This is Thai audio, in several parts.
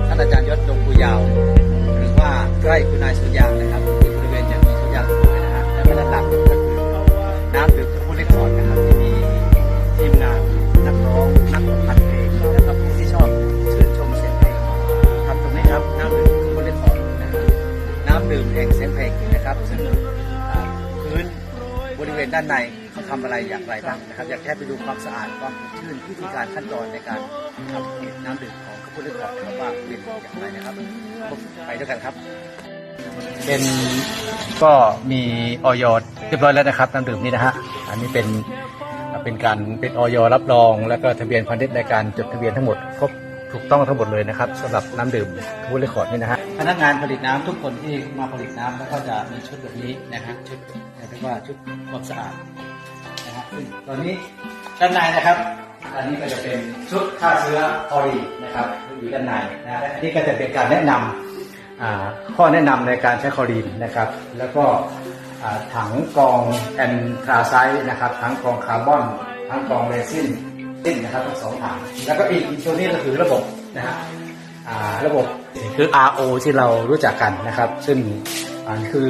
ท่านอาจารย์ยศดงปูยาวหรือว่าไร่คุณนายสวนยางนะครับที่บริเวณจะมีสวนยางสวยนะฮะและด้านหลังก็คือน้ำดื่มผู้เล่นคอร์ดนะครับที่มีทีมงานนักร้องนักพันเพลงและก็ผู้ที่ชอบชื่นชมเสียงเพลงครับตรงนี้ครับน้ำดื่มผู้เล่นคอร์ดนะครับน้ำดื่มแห่งเสียงเพลงนะครับซึ่งพื้นบริเวณด้านในเขาทำอะไรอย่างไรบ้างนะครับอยากแค่ไปดูความสะอาดความสดชื่นวิธีการขั้นตอนในการทำน้ำดื่มของผู้เล่นคอร์ดนะครับว่าเป็นอย่างไรนะครับไปด้วยกันครับเป็นก็มีอย.เรียบร้อยแล้วนะครับน้ำดื่มนี้นะฮะอันนี้เป็นการเป็นอย.รับรองแล้วก็ทะเบียนพาณิชย์ในการจดทะเบียนทั้งหมดครบถูกต้องทั้งหมดเลยนะครับสำหรับน้ำดื่มผู้เล่นคอร์ดนี่นะฮะพนักงานผลิตน้ำทุกคนที่มาผลิตน้ำแล้วก็จะมีชุดแบบนี้นะฮะชุดเรียกว่าชุดความสะอาดนะฮะซึ่งตอนนี้ด้านในนะครับอันนี้ก็จะเป็นชุดฆ่าเชื้อคลอรีนนะครับอยู่ด้านในนะและอันนี้ก็จะเป็นการแนะนำข้อแนะนำในการใช้คลอรีนนะครับแล้วก็ถังกรองแอนทราไซด์นะครับถังกรองคาร์บอนถังกรองเรซินนะครับทั้งสองถังแล้วก็อีกตัวนี้ก็คือระบบนะฮะระบบคือ RO ที่เรารู้จักกันนะครับซึ่งคือ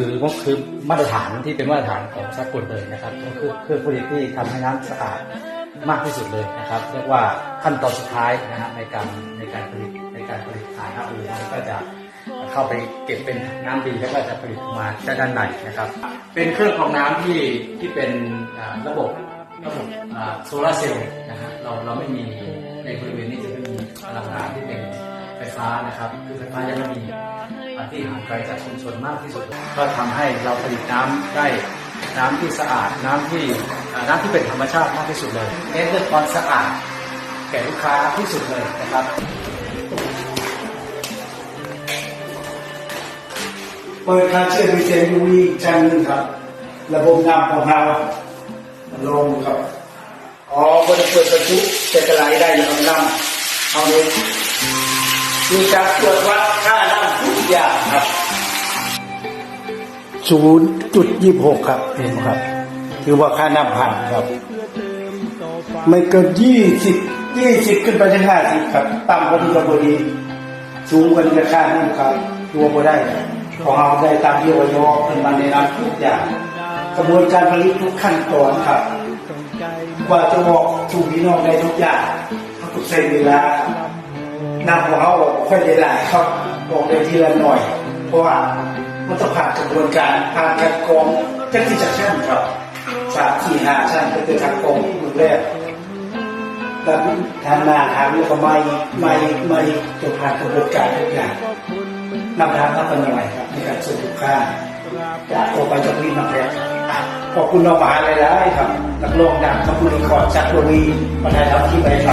มาตรฐานที่เป็นมาตรฐานของสากลเลยนะครับก็คือเครื่องผลิตที่ทำให้น้ำสะอาดมากที่สุดเลยนะครับเรียกว่าขั้นตอนสุดท้ายนะฮะในการผลิตถ่าย RO มันก็จะเข้าไปเก็บเป็นน้ำดีแล้วก็จะผลิตออกมาด้านในนะครับเป็นเครื่องกรองน้ำที่เป็นระบบโซลาร์เซลล์นะฮะเราไม่มีในบริเวณนี้จะไม่มีพลังงานที่เป็นไฟฟ้านะครับคือไฟฟ้ายังไม่มีที่ห่างไกลจากชุมชนมากที่สุดก็ทำให้เราผลิตน้ำได้น้ำที่สะอาดน้ำที่เป็นธรรมชาติมากที่สุดเลยเน้นเรื่องความสะอาดแก่ลูกค้าที่สุดเลยนะครับเปิดการเชื่อมวิเศษยูวีชั้นหนึ่งครับระบบน้ำของเราลงครับบริเปิดประจุจะกระไรได้อย่างน้ำเอาเลยมีการตรวจวัดค่าน้ำทุกอย่างครับ0.26ครับเห็นครับคือว่าค่าน้ำผ่านครับไม่เกิน20ขึ้นไปถึง50ครับต่ำกว่าที่เราบดีสูงกว่าที่ค่าน้ำครับตัวบ่ได้ของเราได้ตามที่อย.เป็นมาในน้ำทุกอย่างกระบวนการผลิตทุกขั้นตอนครับกว่าจะบอกสู่พี่น้องได้ทุกอย่างต้องใช้เวลานำของเขาค่อยได้หลายครับบอกได้ทีละหน่อยเพราะว่ามันต้องผ่านกระบวนการผ่านการกรองจากที่จะชั้นครับ3 4 5ชั้นก็คือทางกรองรูปแรกแล้วทางหน้าทางนี้ก็ไม่จะผ่านกระบวนการทุกอย่างนำทางเข้าไปหน่อยครับในการส่งลูกค้าจากโอไปจากวินมาแพ้ขอบคุณน้องหมาหลายๆครับนักร้องดังขอบคุณรีคอร์ดจากโรวีมาถ่ายทำที่ไปครับ